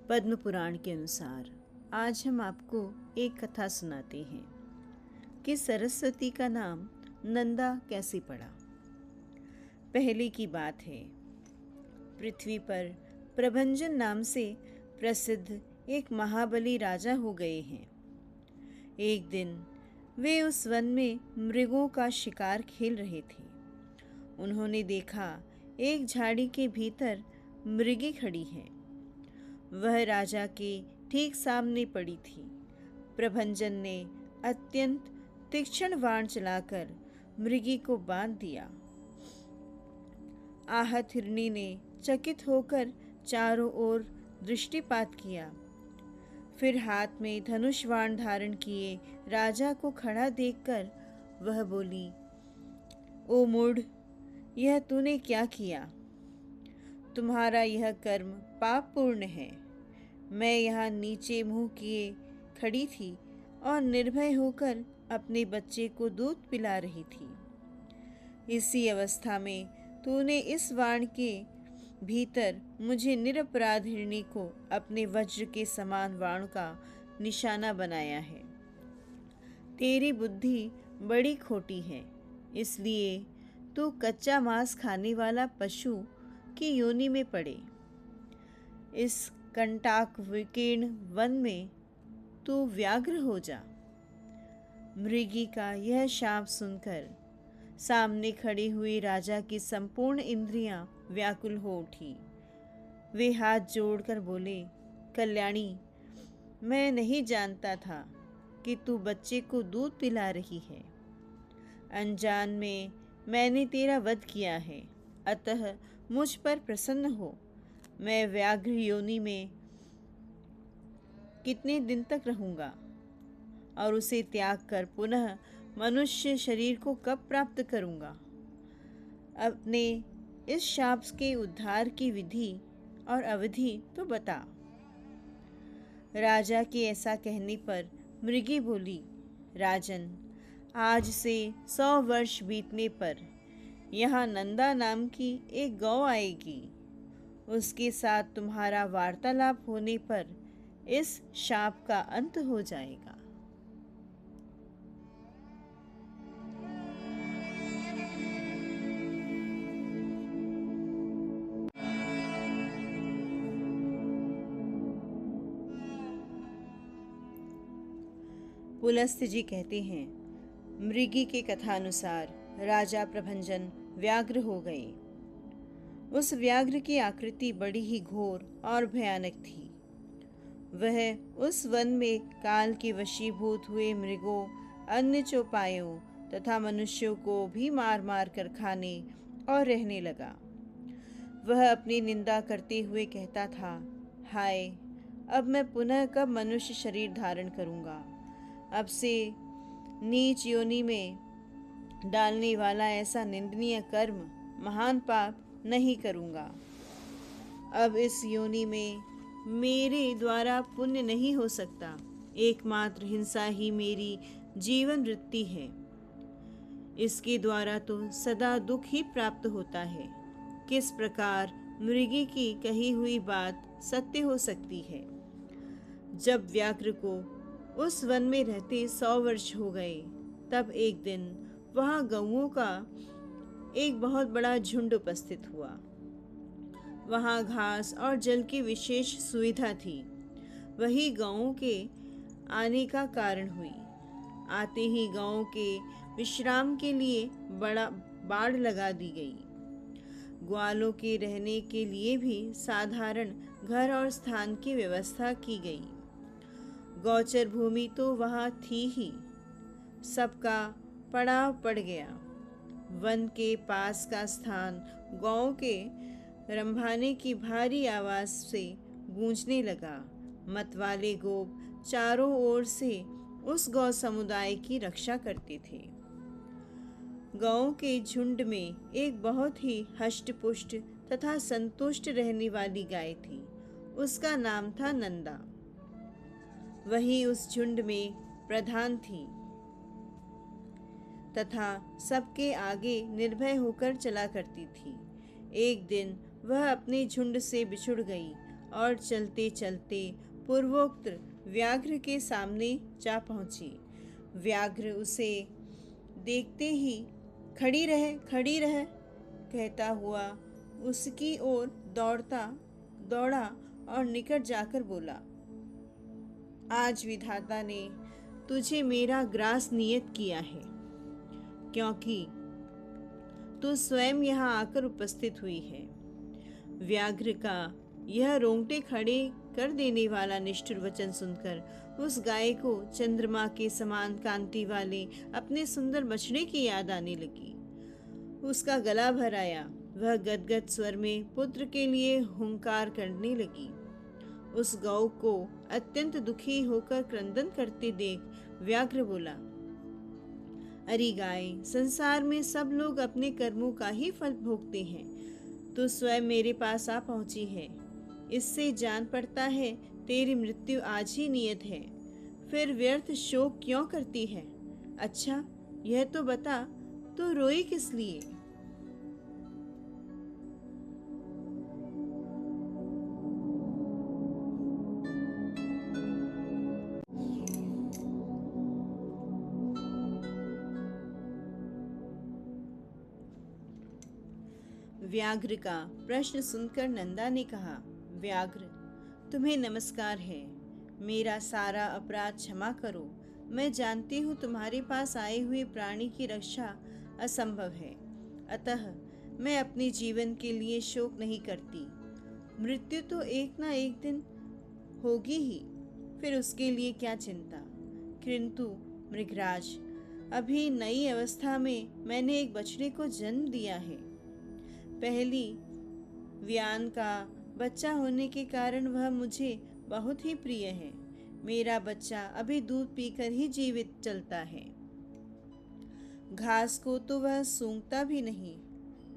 पद्म पुराण के अनुसार आज हम आपको एक कथा सुनाते हैं कि सरस्वती का नाम नंदा कैसे पड़ा। पहले की बात है, पृथ्वी पर प्रभंजन नाम से प्रसिद्ध एक महाबली राजा हो गए हैं। एक दिन वे उस वन में मृगों का शिकार खेल रहे थे। उन्होंने देखा एक झाड़ी के भीतर मृगी खड़ी है। वह राजा के ठीक सामने पड़ी थी। प्रभंजन ने अत्यंत तीक्ष्ण बाण चलाकर मृगी को बांध दिया। आहत हिरनी ने चकित होकर चारों ओर दृष्टिपात किया। फिर हाथ में धनुष बाण धारण किए राजा को खड़ा देखकर वह बोली, ओ मूढ़, यह तूने क्या किया? तुम्हारा यह कर्म पापपूर्ण है। मैं यहाँ नीचे मुंह किए खड़ी थी और निर्भय होकर अपने बच्चे को दूध पिला रही थी। इसी अवस्था में तूने इस बाण के भीतर मुझे निरपराध हिरणी को अपने वज्र के समान बाण का निशाना बनाया है। तेरी बुद्धि बड़ी खोटी है, इसलिए तू कच्चा मांस खाने वाला पशु की योनि में पड़े। इस कंटाक विकीर्ण वन में तू व्याघ्र हो जा। मृगी का यह शाप सुनकर सामने खड़ी हुई राजा की संपूर्ण इंद्रियां व्याकुल हो उठी। वे हाथ जोड़कर बोले, कल्याणी, मैं नहीं जानता था कि तू बच्चे को दूध पिला रही है। अनजान में मैंने तेरा वध किया है, अतः मुझ पर प्रसन्न हो। मैं व्याघ्र योनि में कितने दिन तक रहूंगा और उसे त्याग कर पुनः मनुष्य शरीर को कब प्राप्त करूंगा? अपने इस शाप के उद्धार की विधि और अवधि तो बता। राजा के ऐसा कहने पर मृगी बोली, राजन, आज से 100 वर्ष बीतने पर यहाँ नंदा नाम की एक गौ आएगी। उसके साथ तुम्हारा वार्तालाप होने पर इस शाप का अंत हो जाएगा। पुलस्त्य जी कहते हैं, मृगी के कथानुसार राजा प्रभंजन व्याघ्र हो गए। उस व्याघ्र की आकृति बड़ी ही घोर और भयानक थी। वह उस वन में काल के वशीभूत हुए मृगों, अन्य चौपायों तथा मनुष्यों को भी मार मार कर खाने और रहने लगा। वह अपनी निंदा करते हुए कहता था, हाय, अब मैं पुनः कब मनुष्य शरीर धारण करूंगा? अब से नीच योनि में डालने वाला ऐसा निंदनीय कर्म, महान पाप नहीं करूंगा। अब इस योनि में मेरे द्वारा पुण्य नहीं हो सकता। एकमात्र हिंसा ही मेरी जीवन वृत्ति है। इसके द्वारा तो सदा दुख ही प्राप्त होता है। किस प्रकार मृगी की कही हुई बात सत्य हो सकती है? जब व्याघ्र को उस वन में रहते 100 वर्ष हो गए, तब एक दिन वहाँ गौओं का एक बहुत बड़ा झुंड उपस्थित हुआ। वहाँ घास और जल की विशेष सुविधा थी। वही गौओं के आने का कारण हुई। आते ही गौओं के विश्राम के लिए बड़ा बाड़ लगा दी गई। ग्वालों के रहने के लिए भी साधारण घर और स्थान की व्यवस्था की गई। गौचर भूमि तो वहाँ थी ही। सबका पड़ाव पड़ गया। वन के पास का स्थान गौओं के रंभाने की भारी आवाज से गूंजने लगा। मतवाले गोप चारों ओर से उस गौ समुदाय की रक्षा करते थे। गौओं के झुंड में एक बहुत ही हष्ट-पुष्ट तथा संतुष्ट रहने वाली गाय थी। उसका नाम था नंदा। वही उस झुंड में प्रधान थी। तथा सबके आगे निर्भय होकर चला करती थी। एक दिन वह अपने झुंड से बिछुड़ गई और चलते चलते पूर्वोक्त व्याघ्र के सामने जा पहुंची। व्याघ्र उसे देखते ही खड़ी रह कहता हुआ उसकी ओर दौड़ा और निकट जाकर बोला, आज विधाता ने तुझे मेरा ग्रास नियत किया है, क्योंकि तू स्वयं यहाँ आकर उपस्थित हुई है। व्याघ्र का यह रोंगटे खड़े कर देने वाला निष्ठुर वचन सुनकर उस गाय को चंद्रमा के समान कांति वाले अपने सुंदर बछड़े की याद आने लगी। उसका गला भर आया। वह गदगद स्वर में पुत्र के लिए हुंकार करने लगी। उस गौ को अत्यंत दुखी होकर क्रंदन करते देख व्याघ्र बोला, अरे गाय, संसार में सब लोग अपने कर्मों का ही फल भोगते हैं। तू स्वयं मेरे पास आ पहुंची है, इससे जान पड़ता है तेरी मृत्यु आज ही नियत है। फिर व्यर्थ शोक क्यों करती है? अच्छा, यह तो बता, तू रोई किस लिए? व्याघ्र का प्रश्न सुनकर नंदा ने कहा, व्याघ्र, तुम्हें नमस्कार है। मेरा सारा अपराध क्षमा करो। मैं जानती हूँ तुम्हारे पास आए हुए प्राणी की रक्षा असंभव है, अतः मैं अपने जीवन के लिए शोक नहीं करती। मृत्यु तो एक ना एक दिन होगी ही, फिर उसके लिए क्या चिंता। किंतु मृगराज, अभी नई अवस्था में मैंने एक बछड़े को जन्म दिया है। पहली व्यान का बच्चा होने के कारण वह मुझे बहुत ही प्रिय है। मेरा बच्चा अभी दूध पीकर ही जीवित चलता है। घास को तो वह सूंघता भी नहीं।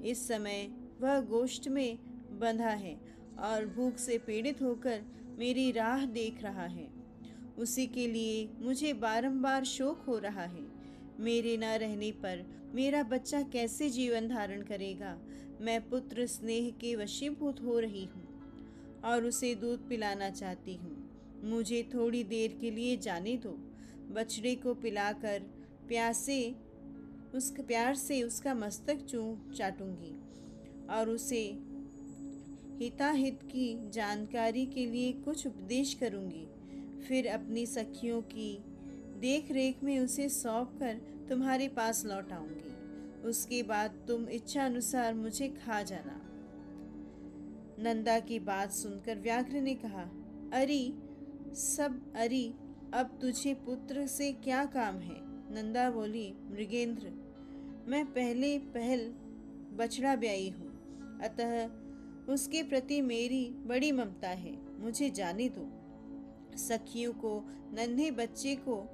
इस समय वह गोष्ठ में बंधा है और भूख से पीड़ित होकर मेरी राह देख रहा है। उसी के लिए मुझे बारंबार शोक हो रहा है। मेरे न रहने पर मेरा बच्चा कैसे जीवन धारण करेगा? मैं पुत्र स्नेह के वशीभूत हो रही हूँ और उसे दूध पिलाना चाहती हूँ। मुझे थोड़ी देर के लिए जाने दो। बछड़े को पिलाकर प्यार से उसका मस्तक चाटूंगी और उसे हिताहित की जानकारी के लिए कुछ उपदेश करूंगी। फिर अपनी सखियों की देख रेख में उसे सौंप कर तुम्हारे पास लौट आऊंगी। उसके बाद तुम इच्छा अनुसार मुझे खा जाना। नंदा की बात सुनकर व्याघ्र ने कहा, अरी, अब तुझे पुत्र से क्या काम है? नंदा बोली, मृगेंद्र, मैं पहल बछड़ा ब्याई हूँ, अतः उसके प्रति मेरी बड़ी ममता है। मुझे जाने दो। सखियों को, नन्हे बच्चे को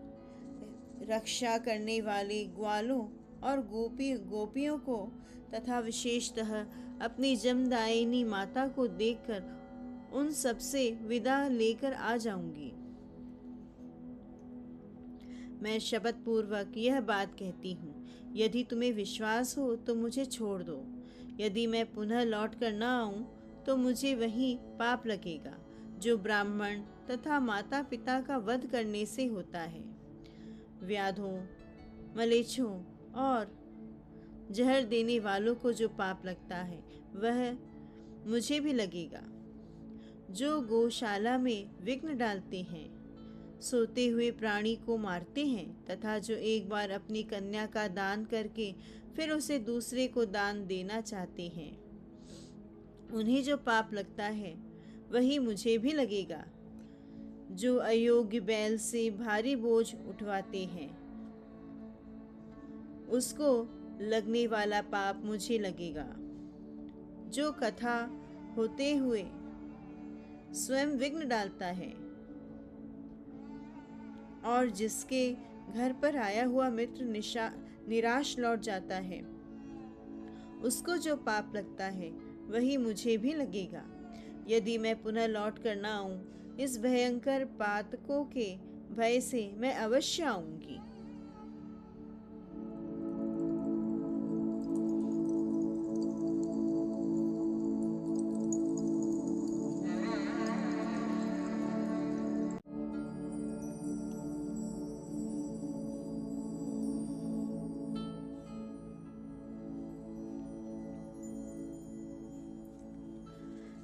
रक्षा करने वाले ग्वालों और गोपियों को तथा विशेषतः अपनी जमदायिनी माता को देखकर उन सबसे विदा लेकर आ जाऊंगी। मैं शपथ पूर्वक यह बात कहती हूँ। यदि तुम्हें विश्वास हो तो मुझे छोड़ दो। यदि मैं पुनः लौट कर न आऊं तो मुझे वही पाप लगेगा जो ब्राह्मण तथा माता पिता का वध करने से होता है। व्याधों, मलेच्छों और जहर देने वालों को जो पाप लगता है वह मुझे भी लगेगा। जो गौशाला में विघ्न डालते हैं, सोते हुए प्राणी को मारते हैं तथा जो एक बार अपनी कन्या का दान करके फिर उसे दूसरे को दान देना चाहते हैं, उन्हें जो पाप लगता है वही मुझे भी लगेगा। जो अयोग्य बैल से भारी बोझ उठवाते हैं, उसको लगने वाला पाप मुझे लगेगा। जो कथा होते हुए स्वयं विघ्न डालता है और जिसके घर पर आया हुआ मित्र निराश लौट जाता है, उसको जो पाप लगता है वही मुझे भी लगेगा। यदि मैं पुनः लौट कर न आऊं, इस भयंकर पातकों के भय से मैं अवश्य आऊंगी।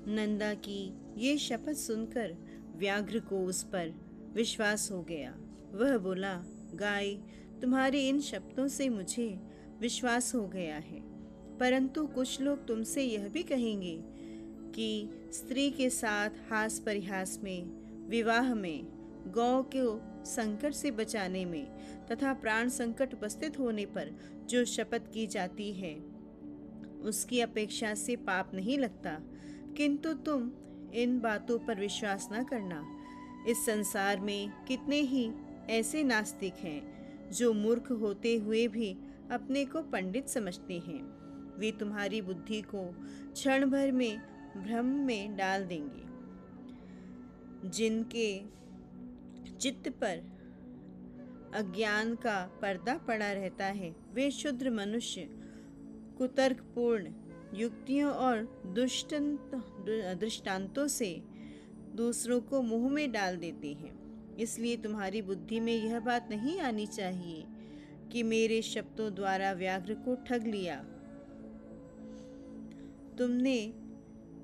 नंदा की ये शपथ सुनकर व्याघ्र को उस पर विश्वास हो गया। वह बोला, गाय, तुम्हारी इन शब्दों से मुझे विश्वास हो गया है, परंतु कुछ लोग तुमसे यह भी कहेंगे कि स्त्री के साथ हास परिहास में, विवाह में, गौ को संकट से बचाने में तथा प्राण संकट उपस्थित होने पर जो शपथ की जाती है उसकी अपेक्षा से पाप नहीं लगता। किंतु तुम इन बातों पर विश्वास न करना। इस संसार में कितने ही ऐसे नास्तिक हैं जो मूर्ख होते हुए भी अपने को पंडित समझते हैं। वे तुम्हारी बुद्धि को क्षण भर में भ्रम में डाल देंगे। जिनके चित्त पर अज्ञान का पर्दा पड़ा रहता है, वे क्षुद्र मनुष्य कुतर्कपूर्ण युक्तियों और दृष्टांतों से दूसरों को मुंह में डाल देते हैं। इसलिए तुम्हारी बुद्धि में यह बात नहीं आनी चाहिए कि मेरे शब्दों द्वारा व्याघ्र को ठग लिया। तुमने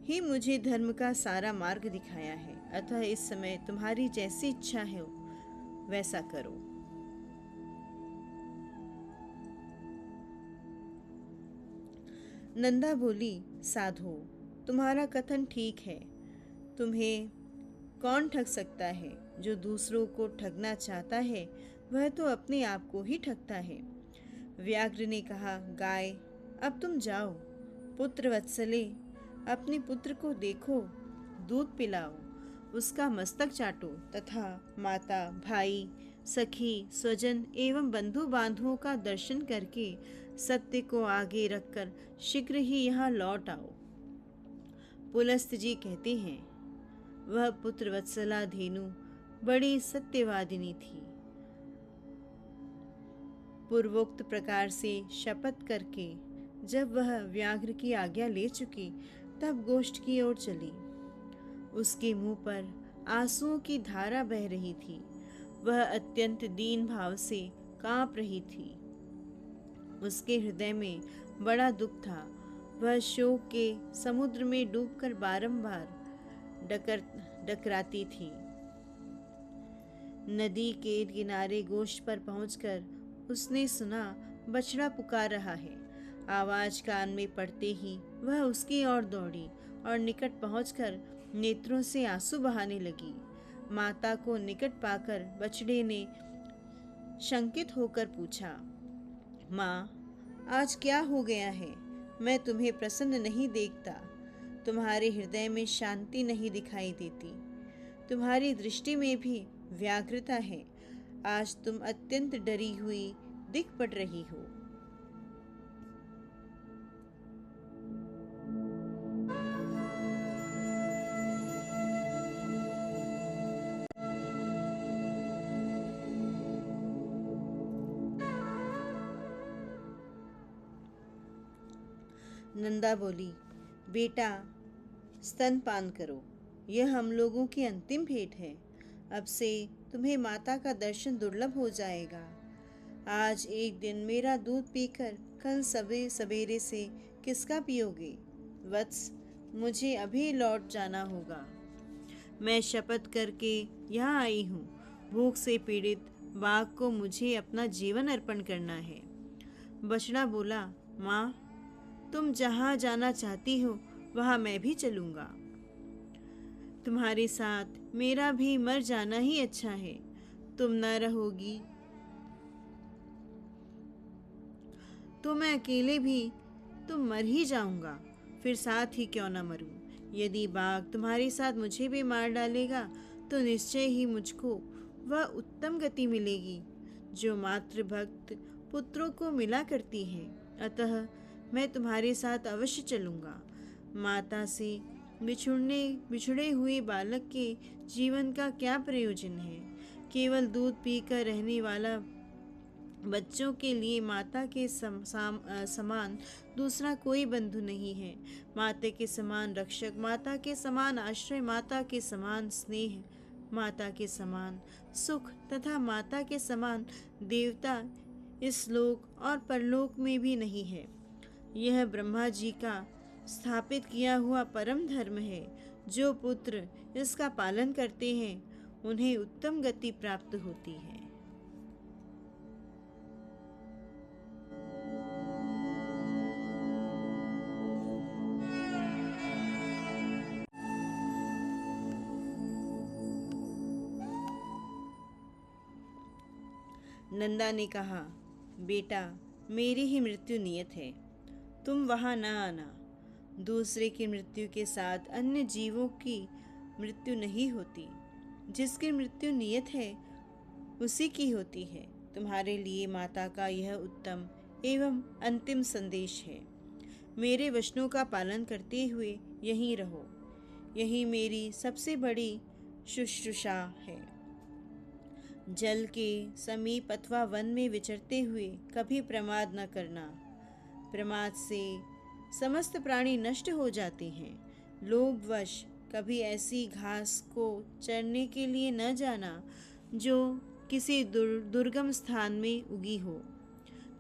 ही मुझे धर्म का सारा मार्ग दिखाया है, अतः इस समय तुम्हारी जैसी इच्छा है वैसा करो। नंदा बोली, साधु, तुम्हारा कथन ठीक है। तुम्हें कौन ठग सकता है? जो दूसरों को ठगना चाहता है वह तो अपने आप को ही ठगता है। व्याघ्र ने कहा, गाय, अब तुम जाओ। पुत्र वत्सले, अपने पुत्र को देखो, दूध पिलाओ, उसका मस्तक चाटो तथा माता, भाई, सखी, स्वजन एवं बंधु बांधुओं का दर्शन करके सत्य को आगे रखकर शीघ्र ही यहाँ लौट आओ। पुलस्त जी कहते हैं, वह पुत्र वत्सला धेनु बड़ी सत्यवादिनी थी। पूर्वोक्त प्रकार से शपथ करके जब वह व्याघ्र की आज्ञा ले चुकी, तब गोष्ठ की ओर चली। उसके मुंह पर आंसुओं की धारा बह रही थी। वह अत्यंत दीन भाव से कांप रही थी। उसके हृदय में बड़ा दुख था। वह शोक के समुद्र में डूबकर बारंबार डकराती थी। नदी के किनारे गोष्ठ पर पहुंचकर उसने सुना बछड़ा पुकार रहा है। आवाज कान में पड़ते ही वह उसकी ओर दौड़ी और निकट पहुंचकर नेत्रों से आंसू बहाने लगी। माता को निकट पाकर बछड़े ने शंकित होकर पूछा, माँ, आज क्या हो गया है? मैं तुम्हें प्रसन्न नहीं देखता। तुम्हारे हृदय में शांति नहीं दिखाई देती। तुम्हारी दृष्टि में भी व्याघ्रता है। आज तुम अत्यंत डरी हुई दिख पड़ रही हो। नंदा बोली, बेटा, स्तनपान करो। यह हम लोगों की अंतिम भेंट है। अब से तुम्हें माता का दर्शन दुर्लभ हो जाएगा। आज एक दिन मेरा दूध पीकर कल सवेरे से किसका पियोगे? वत्स, मुझे अभी लौट जाना होगा। मैं शपथ करके यहाँ आई हूँ। भूख से पीड़ित बाघ को मुझे अपना जीवन अर्पण करना है। बछड़ा बोला, माँ, तुम जहाँ जाना चाहती हो वहाँ मैं भी चलूँगा। तुम्हारे साथ मेरा भी मर जाना ही अच्छा है। तुम न रहोगी तो मैं अकेले भी तो मर ही जाऊंगा। फिर साथ ही क्यों न मरूं। यदि बाघ तुम्हारे साथ मुझे भी मार डालेगा तो निश्चय ही मुझको वह उत्तम गति मिलेगी जो मातृभक्त पुत्रों को मिला करती है। अतः मैं तुम्हारे साथ अवश्य चलूंगा। माता से बिछुड़े हुए बालक के जीवन का क्या प्रयोजन है? केवल दूध पीकर रहने वाला बच्चों के लिए माता के समान दूसरा कोई बंधु नहीं है। माता के समान रक्षक, माता के समान आश्रय, माता के समान स्नेह, माता के समान सुख तथा माता के समान देवता इस लोक और परलोक में भी नहीं है। यह ब्रह्मा जी का स्थापित किया हुआ परम धर्म है। जो पुत्र इसका पालन करते हैं उन्हें उत्तम गति प्राप्त होती है। नंदा ने कहा, बेटा, मेरी ही मृत्यु नियत है, तुम वहां न आना। दूसरे की मृत्यु के साथ अन्य जीवों की मृत्यु नहीं होती। जिसकी मृत्यु नियत है उसी की होती है। तुम्हारे लिए माता का यह उत्तम एवं अंतिम संदेश है। मेरे वचनों का पालन करते हुए यहीं रहो। यही मेरी सबसे बड़ी शुश्रूषा है। जल के समीप अथवा वन में विचरते हुए कभी प्रमाद न करना। प्रमाद से समस्त प्राणी नष्ट हो जाते हैं। लोभवश कभी ऐसी घास को चरने के लिए न जाना जो किसी दुर्गम स्थान में उगी हो,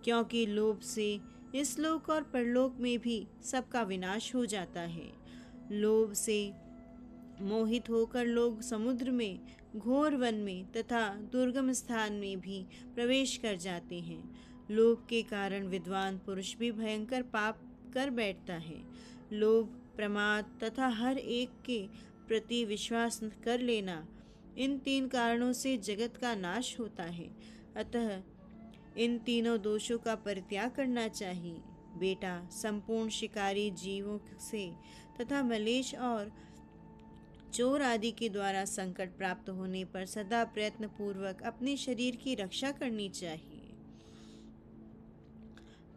क्योंकि लोभ से इस लोक और परलोक में भी सबका विनाश हो जाता है। लोभ से मोहित होकर लोग समुद्र में, घोर वन में तथा दुर्गम स्थान में भी प्रवेश कर जाते हैं। लोभ के कारण विद्वान पुरुष भी भयंकर पाप कर बैठता है। लोभ, प्रमाद तथा हर एक के प्रति विश्वास कर लेना, इन तीन कारणों से जगत का नाश होता है। अतः इन तीनों दोषों का परित्याग करना चाहिए। बेटा, संपूर्ण शिकारी जीवों से तथा मलेच्छ और चोर आदि के द्वारा संकट प्राप्त होने पर सदा प्रयत्न पूर्वक अपने शरीर की रक्षा करनी चाहिए।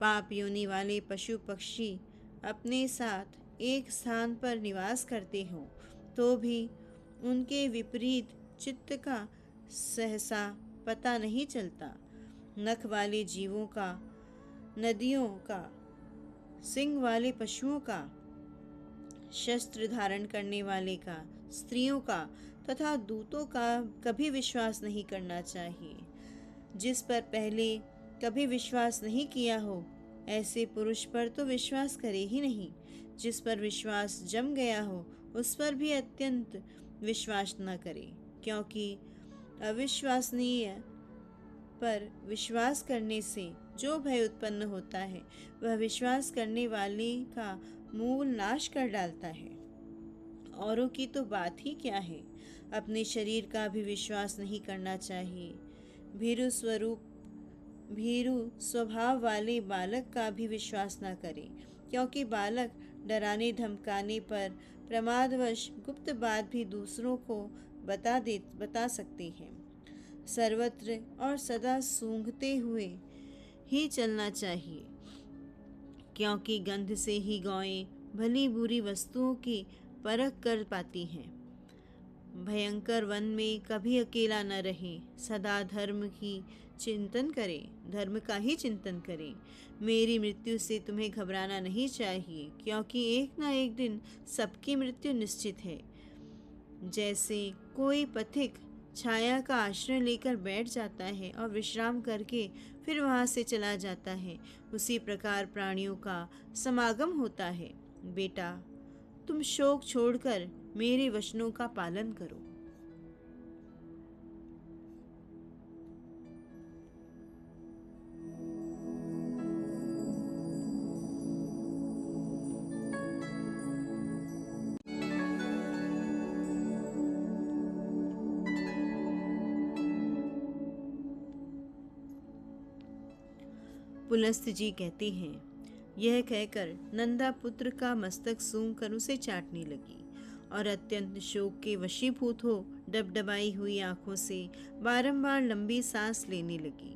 पाप योनि वाले पशु पक्षी अपने साथ एक स्थान पर निवास करते हों तो भी उनके विपरीत चित्त का सहसा पता नहीं चलता। नख वाले जीवों का, नदियों का, सिंग वाले पशुओं का, शस्त्र धारण करने वाले का, स्त्रियों का तथा दूतों का कभी विश्वास नहीं करना चाहिए। जिस पर पहले कभी विश्वास नहीं किया हो ऐसे पुरुष पर तो विश्वास करे ही नहीं। जिस पर विश्वास जम गया हो उस पर भी अत्यंत विश्वास न करे, क्योंकि अविश्वसनीय पर विश्वास करने से जो भय उत्पन्न होता है वह विश्वास करने वाले का मूल नाश कर डालता है। औरों की तो बात ही क्या है, अपने शरीर का भी विश्वास नहीं करना चाहिए। भीरु स्वभाव वाले बालक का भी विश्वास न करें, क्योंकि बालक डराने धमकाने पर प्रमादवश गुप्त बात भी दूसरों को बता सकते हैं। सर्वत्र और सदा सूंघते हुए ही चलना चाहिए, क्योंकि गंध से ही गौएं भली बुरी वस्तुओं की परख कर पाती हैं। भयंकर वन में कभी अकेला न रहे, सदा धर्म का ही चिंतन करें। मेरी मृत्यु से तुम्हें घबराना नहीं चाहिए, क्योंकि एक न एक दिन सबकी मृत्यु निश्चित है। जैसे कोई पथिक छाया का आश्रय लेकर बैठ जाता है और विश्राम करके फिर वहां से चला जाता है, उसी प्रकार प्राणियों का समागम होता है। बेटा, तुम शोक छोड़कर मेरे वचनों का पालन करो। पुलस्त जी कहते हैं, यह कहकर नंदा पुत्र का मस्तक सूंघ कर उसे चाटने लगी और अत्यंत शोक के वशीभूत हो डबडबाई हुई आंखों से बारंबार लंबी सांस लेने लगी।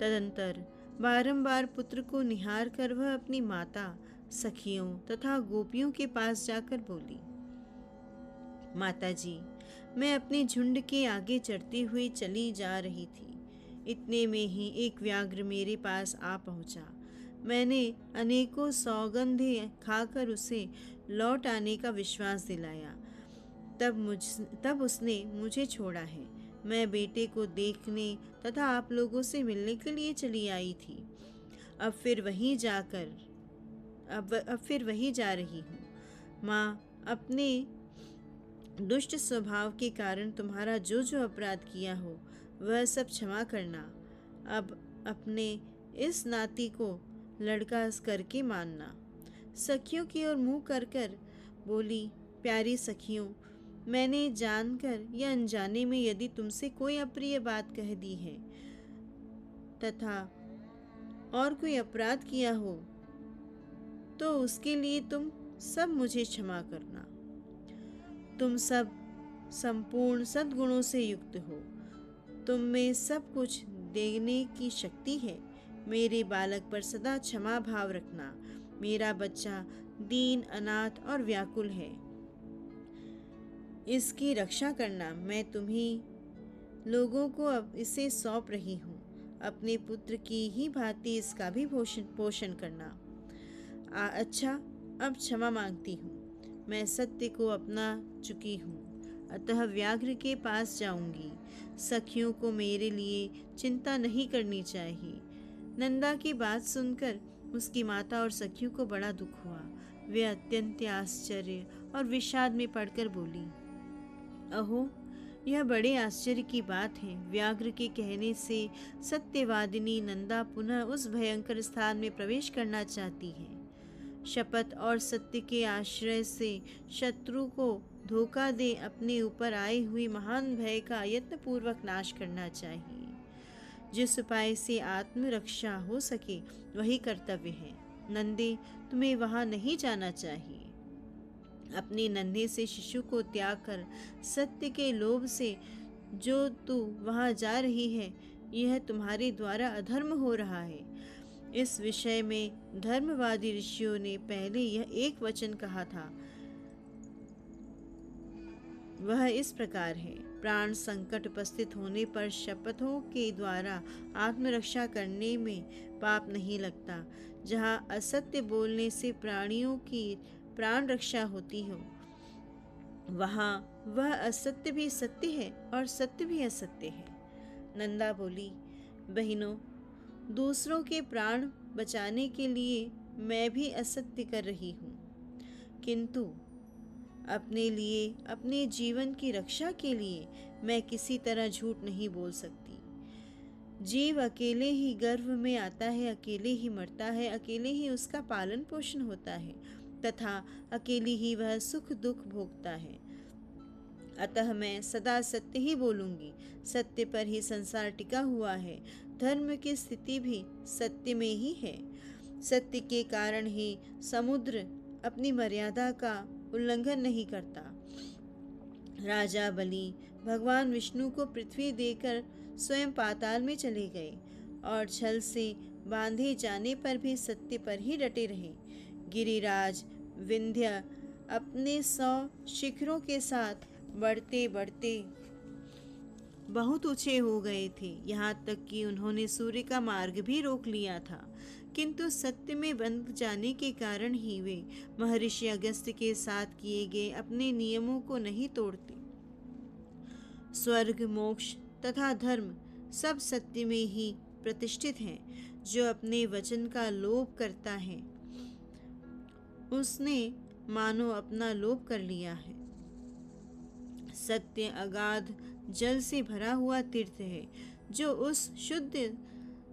तदंतर बारंबार पुत्र को निहार कर वह अपनी माता, सखियों तथा गोपियों के पास जाकर बोली, माता जी, मैं अपने झुंड के आगे चढ़ती हुई चली जा रही थी। इतने में ही एक व्याघ्र मेरे पास आ पहुंचा। मैंने अनेकों सौगंधें खाकर उसे लौट आने का विश्वास दिलाया। तब उसने मुझे छोड़ा है। मैं बेटे को देखने तथा आप लोगों से मिलने के लिए चली आई थी। अब अब फिर वही जा रही हूँ। माँ, अपने दुष्ट स्वभाव के कारण तुम्हारा जो जो अपराध किया हो वह सब क्षमा करना। अब अपने इस नाती को लड़का करके मानना। सखियों की ओर मुंह कर कर बोली, प्यारी सखियों, मैंने जानकर या अनजाने में यदि तुमसे कोई अप्रिय बात कह दी है तथा और कोई अपराध किया हो तो उसके लिए तुम सब मुझे क्षमा करना। तुम सब संपूर्ण सद्गुणों से युक्त हो। तुम में सब कुछ देने की शक्ति है। मेरे बालक पर सदा क्षमा भाव रखना। मेरा बच्चा दीन, अनाथ और व्याकुल है। इसकी रक्षा करना। मैं तुम्ही लोगों को अब इसे सौंप रही हूँ। अपने पुत्र की ही भांति इसका भी पोषण करना। अच्छा, अब क्षमा मांगती हूँ। मैं सत्य को अपना चुकी हूँ, अतः व्याघ्र के पास जाऊंगी। सखियों को मेरे लिए चिंता नहीं करनी चाहिए। नंदा की बात सुनकर उसकी माता और सखियों को बड़ा दुख हुआ। वे अत्यंत आश्चर्य और विषाद में पड़कर बोली, अहो, यह बड़े आश्चर्य की बात है। व्याघ्र के कहने से सत्यवादिनी नंदा पुनः उस भयंकर स्थान में प्रवेश करना चाहती है। शपथ और सत्य के आश्रय से शत्रु को धोखा दे अपने ऊपर आई हुई महान भय का यत्नपूर्वक नाश करना चाहिए। जिस उपाय से आत्मरक्षा हो सके वही कर्तव्य है। नंदे, तुम्हें वहां नहीं जाना चाहिए। अपने नन्हे से शिशु को त्याग कर सत्य के लोभ से जो तू वहां जा रही है, यह तुम्हारे द्वारा अधर्म हो रहा है। इस विषय में धर्मवादी ऋषियों ने पहले यह एक वचन कहा था। वह इस प्रकार है, प्राण संकट उपस्थित होने पर शपथों के द्वारा आत्मरक्षा करने में पाप नहीं लगता। जहाँ असत्य बोलने से प्राणियों की प्राण रक्षा होती हो, वहाँ वह असत्य भी सत्य है और सत्य भी असत्य है। नंदा बोली, बहनों, दूसरों के प्राण बचाने के लिए मैं भी असत्य कर रही हूँ, किंतु अपने लिए, अपने जीवन की रक्षा के लिए मैं किसी तरह झूठ नहीं बोल सकती। जीव अकेले ही गर्भ में आता है, अकेले ही मरता है, अकेले ही उसका पालन पोषण होता है तथा अकेली ही वह सुख दुख भोगता है। अतः मैं सदा सत्य ही बोलूंगी। सत्य पर ही संसार टिका हुआ है। धर्म की स्थिति भी सत्य में ही है। सत्य के कारण ही समुद्र अपनी मर्यादा का उल्लंघन नहीं करता। राजा बलि भगवान विष्णु को पृथ्वी देकर स्वयं पाताल में चले गए और छल से बांधे जाने पर भी सत्य पर ही डटे रहे। गिरिराज विंध्य अपने 100 शिखरों के साथ बढ़ते बढ़ते बहुत ऊंचे हो गए थे। यहाँ तक कि उन्होंने सूर्य का मार्ग भी रोक लिया था, किंतु सत्य में बंध जाने के कारण ही वे महर्षि अगस्त्य के साथ किए गए अपने नियमों को नहीं तोड़ते। स्वर्ग, मोक्ष तथा धर्म सब सत्य में ही प्रतिष्ठित हैं। जो अपने वचन का लोभ करता है उसने मानो अपना लोभ कर लिया है। सत्य अगाध जल से भरा हुआ तीर्थ है। जो उस शुद्ध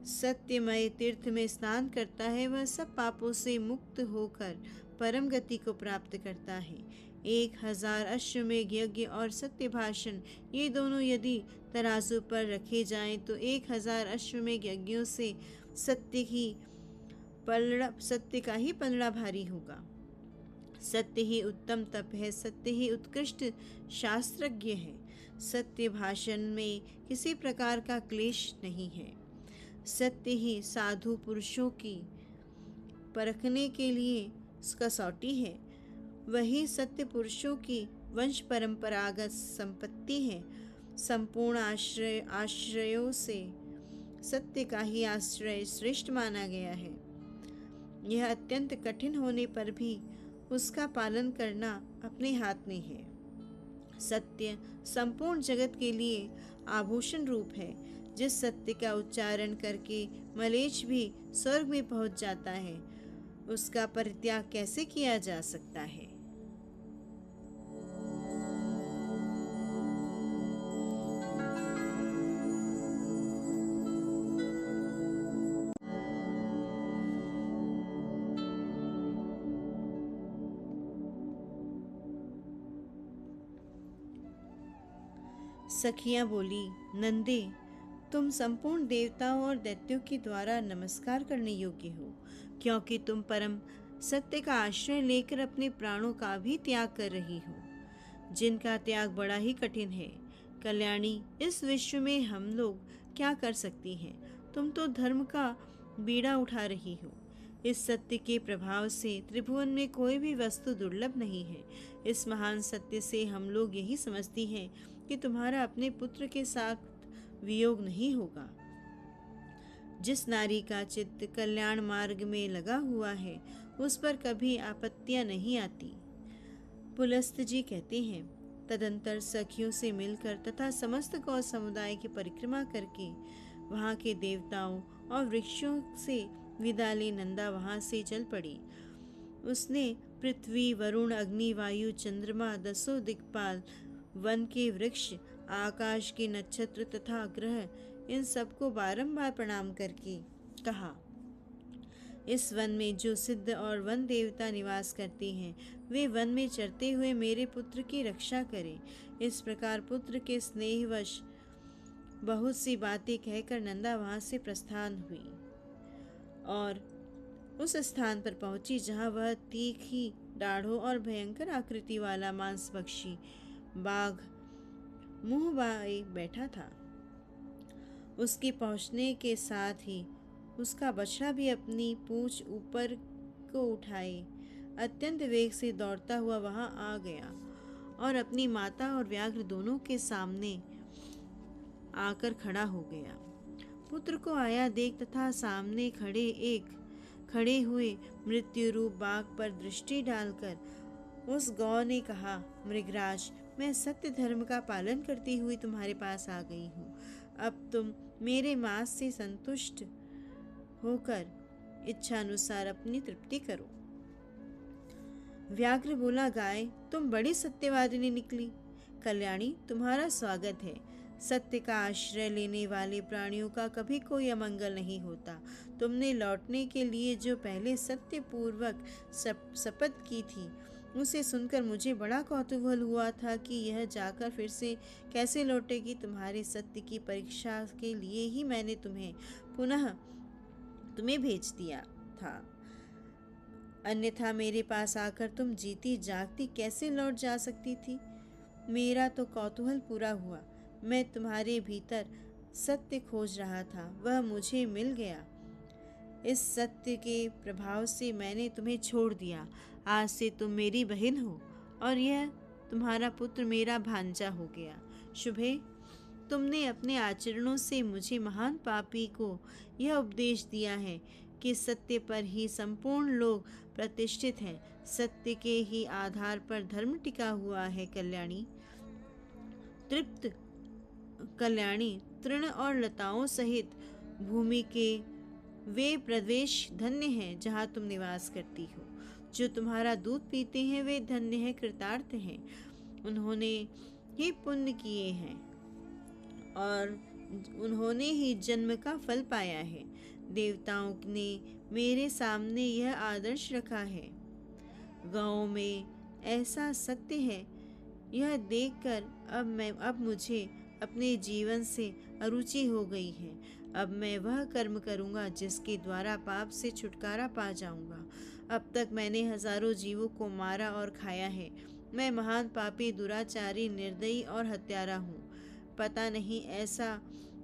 सत्यमय तीर्थ में स्नान करता है वह सब पापों से मुक्त होकर परम गति को प्राप्त करता है। 1000 अश्वमेध यज्ञ और सत्य भाषण, ये दोनों यदि तराजू पर रखे जाएं तो 1000 अश्वमेध यज्ञों से सत्य का ही पलड़ा भारी होगा। सत्य ही उत्तम तप है। सत्य ही उत्कृष्ट शास्त्रज्ञ है। सत्य भाषण में किसी प्रकार का क्लेश नहीं है। सत्य ही साधु पुरुषों की परखने के लिए कसौटी है। वही सत्य पुरुषों की वंश परंपरागत संपत्ति है। संपूर्ण आश्रयों से सत्य का ही आश्रय श्रेष्ठ माना गया है। यह अत्यंत कठिन होने पर भी उसका पालन करना अपने हाथ में है। सत्य संपूर्ण जगत के लिए आभूषण रूप है। जिस सत्य का उच्चारण करके मलेच्छ भी स्वर्ग में पहुंच जाता है, उसका परित्याग कैसे किया जा सकता है? सखियां बोली, नंदे, तुम संपूर्ण देवताओं और दैत्यों के द्वारा नमस्कार करने योग्य हो, क्योंकि तुम परम सत्य का आश्रय लेकर अपने प्राणों का भी त्याग कर रही हो, जिनका त्याग बड़ा ही कठिन है। कल्याणी, इस विश्व में हम लोग क्या कर सकती हैं? तुम तो धर्म का बीड़ा उठा रही हो। इस सत्य के प्रभाव से त्रिभुवन में कोई भी वस्तु दुर्लभ नहीं है। इस महान सत्य से हम लोग यही समझती हैं कि तुम्हारा अपने पुत्र के साथ वियोग नहीं होगा। जिस नारी का चित्त कल्याण मार्ग में लगा हुआ है, उस पर कभी आपत्तियां नहीं आती। पुलस्त जी कहते हैं, तदंतर सखियों से मिलकर तथा समस्त गौ समुदाय की परिक्रमा करके वहाँ के देवताओं और वृक्षों से विदा ले नंदा वहाँ से चल पड़ी। उसने पृथ्वी, वरुण, अग्नि, वायु, चंद्रमा, दसों दिक्पाल, वन के वृक्ष, आकाश के नक्षत्र तथा ग्रह, इन सबको बारंबार प्रणाम करके कहा, इस वन में जो सिद्ध और वन देवता निवास करते हैं, वे वन में चरते हुए मेरे पुत्र की रक्षा करें। इस प्रकार पुत्र के स्नेहवश बहुत सी बातें कहकर नंदा वहां से प्रस्थान हुई और उस स्थान पर पहुंची जहां वह तीखी दाढ़ों और भयंकर आकृति वाला मांसभक्षी बाघ मुंह बाए बैठा था। उसके पहुंचने के साथ ही उसका बछड़ा भी अपनी पूंछ ऊपर को उठाए अत्यंत वेग से दौड़ता हुआ वहां आ गया और अपनी माता और व्याघ्र दोनों के सामने आकर खड़ा हो गया। पुत्र को आया देख तथा सामने खड़े हुए मृत्यु रूप बाघ पर दृष्टि डालकर उस गौ ने कहा, मृगराज, मैं सत्य धर्म का पालन करती हुई तुम्हारे पास आ गई हूँ। अब तुम मेरे मांस से संतुष्ट होकर इच्छा अनुसार अपनी तृप्ति करो। व्याघ्र बोला, गाय, तुम बड़ी सत्यवादिनी निकली। कल्याणी, तुम्हारा स्वागत है। सत्य का आश्रय लेने वाले प्राणियों का कभी कोई अमंगल नहीं होता। तुमने लौटने के लिए जो पहले सत्य पूर्वक शपथ की थी, उसे सुनकर मुझे बड़ा कौतूहल हुआ था कि यह जाकर फिर से कैसे लौटेगी। तुम्हारे सत्य की परीक्षा के लिए ही मैंने तुम्हें भेज दिया था, अन्यथा मेरे पास आकर तुम जीती जागती कैसे लौट जा सकती थी। मेरा तो कौतूहल पूरा हुआ। मैं तुम्हारे भीतर सत्य खोज रहा था, वह मुझे मिल गया। इस सत्य के प्रभाव से मैंने तुम्हें छोड़ दिया। आज से तुम मेरी बहन हो और यह तुम्हारा पुत्र मेरा भांजा हो गया। शुभे, तुमने अपने आचरणों से मुझे महान पापी को यह उपदेश दिया है कि सत्य पर ही संपूर्ण लोग प्रतिष्ठित हैं। सत्य के ही आधार पर धर्म टिका हुआ है। कल्याणी, तृण और लताओं सहित भूमि के वे प्रदेश धन्य हैं जहाँ तुम निवास करती हो। जो तुम्हारा दूध पीते हैं वे धन्य हैं, कृतार्थ हैं। उन्होंने ही पुण्य किए हैं और उन्होंने ही जन्म का फल पाया है। देवताओं ने मेरे सामने यह आदर्श रखा है। गाँव में ऐसा सत्य है, यह देखकर अब मुझे अपने जीवन से अरुचि हो गई है। अब मैं वह कर्म करूँगा जिसके द्वारा पाप से छुटकारा पा जाऊँगा। अब तक मैंने हजारों जीवों को मारा और खाया है। मैं महान पापी, दुराचारी, निर्दयी और हत्यारा हूँ। पता नहीं ऐसा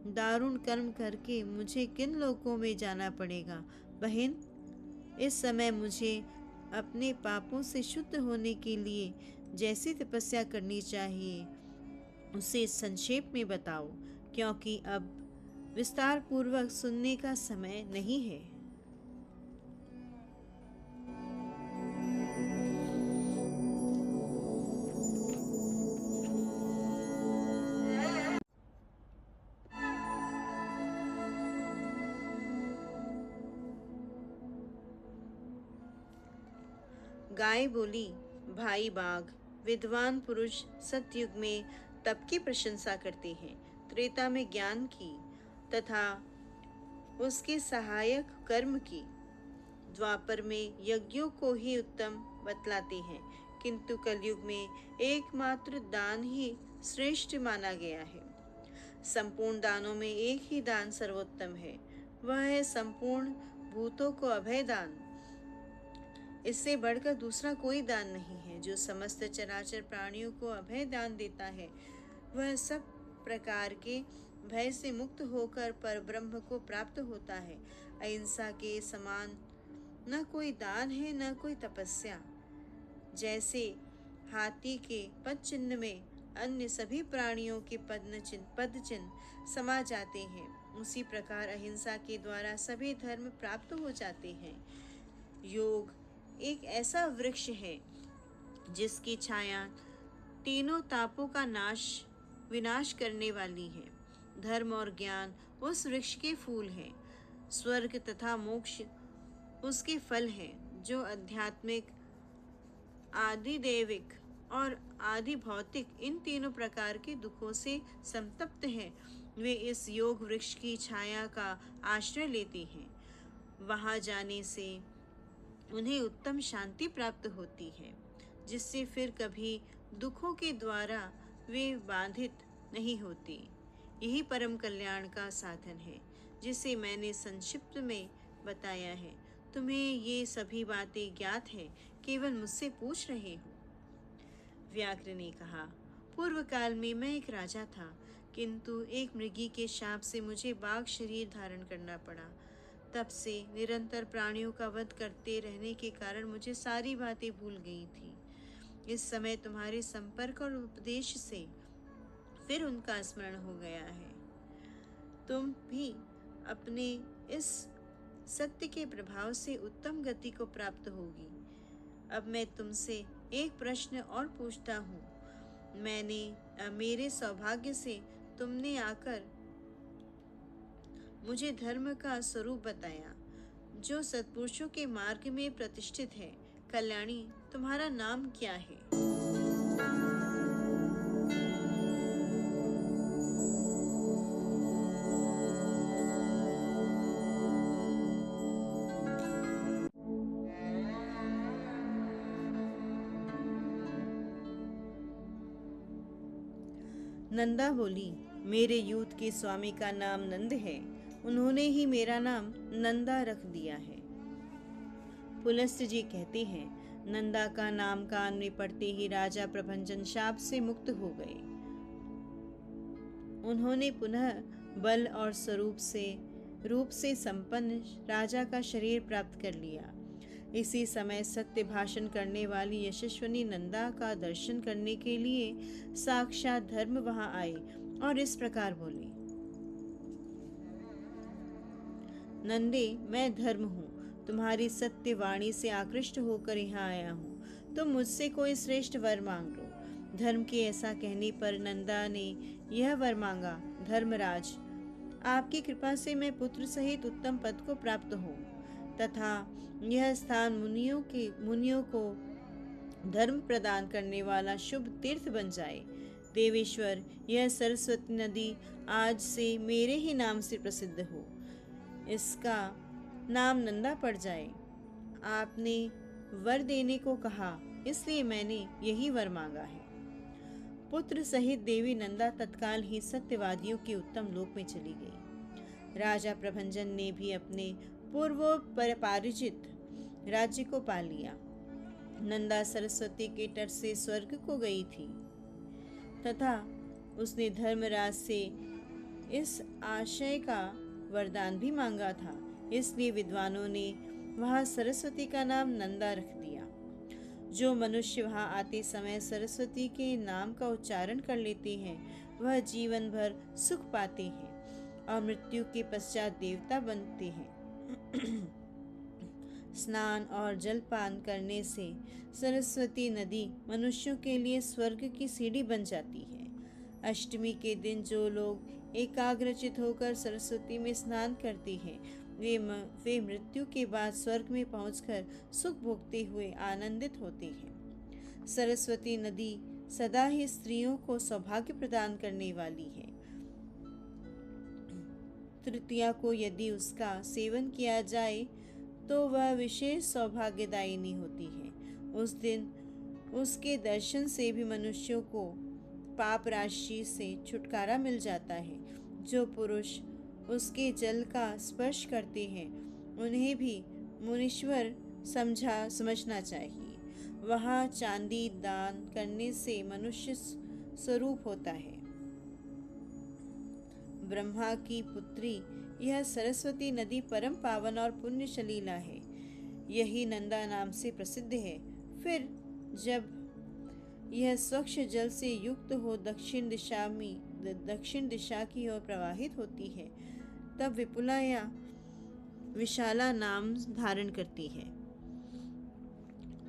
दारुण कर्म करके मुझे किन लोकों में जाना पड़ेगा। बहन, इस समय मुझे अपने पापों से शुद्ध होने के लिए जैसी तपस्या करनी चाहिए उसे संक्षेप में बताओ, क्योंकि अब विस्तार पूर्वक सुनने का समय नहीं है। गाय बोली, भाई बाघ, विद्वान पुरुष सतयुग में तप की प्रशंसा करते हैं, त्रेता में ज्ञान की तथा उसके सहायक कर्म की, द्वापर में यज्ञों को ही उत्तम बतलाते हैं, किंतु कलयुग में एकमात्र दान ही श्रेष्ठ माना गया है। संपूर्ण दानों में एक ही दान सर्वोत्तम है, वह है संपूर्ण भूतों को अभय दान। इससे बढ़कर दूसरा कोई दान नहीं है। जो समस्त चराचर प्राणियों को अभय दान देता है, वह सब प्रकार के भय से मुक्त होकर परब्रह्म को प्राप्त होता है। अहिंसा के समान न कोई दान है, न कोई तपस्या। जैसे हाथी के पद चिन्ह में अन्य सभी प्राणियों के पद चिन्ह समा जाते हैं, उसी प्रकार अहिंसा के द्वारा सभी धर्म प्राप्त हो जाते हैं। योग एक ऐसा वृक्ष है जिसकी छाया तीनों तापों का विनाश करने वाली है। धर्म और ज्ञान उस वृक्ष के फूल हैं। स्वर्ग तथा मोक्ष उसके फल हैं। जो आध्यात्मिक, आदि दैविक और आदि भौतिक इन तीनों प्रकार के दुखों से संतप्त हैं, वे इस योग वृक्ष की छाया का आश्रय लेते हैं। वहां जाने से उन्हें उत्तम शांति प्राप्त होती है, जिससे फिर कभी दुखों के द्वारा वे बाधित नहीं होते। यही परम कल्याण का साधन है, जिसे मैंने संक्षिप्त में बताया है। तुम्हें ये सभी बातें ज्ञात हैं, केवल मुझसे पूछ रहे हो। व्याघ्र ने कहा, पूर्व काल में मैं एक राजा था, किंतु एक मृगी के शाप से मुझे बाघ शरीर धारण करना पड़ा। तब से निरंतर प्राणियों का वध करते रहने के कारण मुझे सारी बातें भूल गई थी। इस समय तुम्हारे संपर्क और उपदेश से फिर उनका स्मरण हो गया है। तुम भी अपने इस सत्य के प्रभाव से उत्तम गति को प्राप्त होगी। अब मैं तुमसे एक प्रश्न और पूछता हूँ। मेरे सौभाग्य से तुमने आकर मुझे धर्म का स्वरूप बताया, जो सत्पुरुषों के मार्ग में प्रतिष्ठित है। कल्याणी, तुम्हारा नाम क्या है? नंदा बोली, मेरे यूथ के स्वामी का नाम नंद है, उन्होंने ही मेरा नाम नंदा रख दिया है। पुलस्त्य जी कहते हैं, नंदा का नाम कान में पड़ते ही राजा प्रभंजन शाप से मुक्त हो गए। उन्होंने पुनः बल और रूप से संपन्न राजा का शरीर प्राप्त कर लिया। इसी समय सत्य भाषण करने वाली यशस्विनी नंदा का दर्शन करने के लिए साक्षात धर्म वहां आए और इस प्रकार बोले, नंदे, मैं धर्म हूँ, तुम्हारी सत्य वाणी से आकृष्ट होकर यहाँ आया हूँ। तुम मुझसे कोई श्रेष्ठ वर मांग लो। धर्म के ऐसा कहने पर नंदा ने यह वर मांगा, धर्मराज, आपकी कृपा से मैं पुत्र सहित उत्तम पद को प्राप्त हूँ तथा यह स्थान मुनियों को धर्म प्रदान करने वाला शुभ तीर्थ बन जाए। देवेश्वर, यह सरस्वती नदी आज से मेरे ही नाम से प्रसिद्ध हो, इसका नाम नंदा पड़ जाए। आपने वर देने को कहा, इसलिए मैंने यही वर मांगा है। पुत्र सहित देवी नंदा तत्काल ही सत्यवादियों के उत्तम लोक में चली गई। राजा प्रभंजन ने भी अपने पूर्वोपरिचित राज्य को पा लिया। नंदा सरस्वती के तट से स्वर्ग को गई थी तथा उसने धर्मराज से इस आशय का वरदान भी मांगा था। इसलिए विद्वानों ने वहां सरस्वती का नाम नंदा रख दिया। जो मनुष्य वहां आते समय सरस्वती के नाम का उच्चारण कर लेते हैं, वह जीवन भर सुख पाते हैं और मृत्यु के पश्चात देवता बनते हैं। स्नान और जलपान करने से सरस्वती नदी मनुष्यों के लिए स्वर्ग की सीढ़ी बन जाती है। अष्टमी के दिन जो लोग एकाग्रचित होकर सरस्वती में स्नान करती हैं। वे मृत्यु के बाद स्वर्ग में पहुंचकर सुख भोगते हुए आनंदित होती हैं। सरस्वती नदी सदा ही स्त्रियों को सौभाग्य प्रदान करने वाली है। तृतीया को यदि उसका सेवन किया जाए तो वह विशेष सौभाग्यदायिनी होती है। उस दिन उसके दर्शन से भी मनुष्यों को पाप राशि से छुटकारा मिल जाता है। जो पुरुष उसके जल का स्पर्श करते हैं उन्हें भी मुनीश्वर समझना चाहिए। वहाँ चांदी दान करने से मनुष्य स्वरूप होता है। ब्रह्मा की पुत्री यह सरस्वती नदी परम पावन और पुण्य शलीला है। यही नंदा नाम से प्रसिद्ध है। फिर जब यह स्वच्छ जल से युक्त हो दक्षिण दिशा की ओर प्रवाहित होती है तब विपुला या विशाला नाम धारण करती है।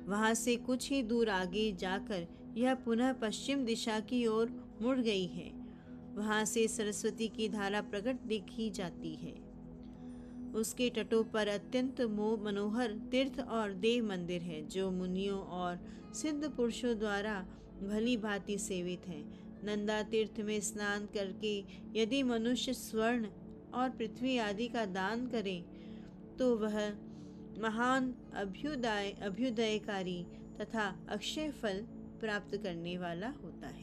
वहां से कुछ ही दूर आगे जाकर यह पुनः पश्चिम दिशा की ओर मुड़ गई है। वहां से सरस्वती की धारा प्रकट देखी जाती है। उसके तटों पर अत्यंत मनोहर तीर्थ और देव मंदिर है जो मुनियों और सिद्ध पुरुषों द्वारा भली भांति सेवित है। नंदा तीर्थ में स्नान करके यदि मनुष्य स्वर्ण और पृथ्वी आदि का दान करे तो वह महान अभ्युदयकारी तथा अक्षय फल प्राप्त करने वाला होता है।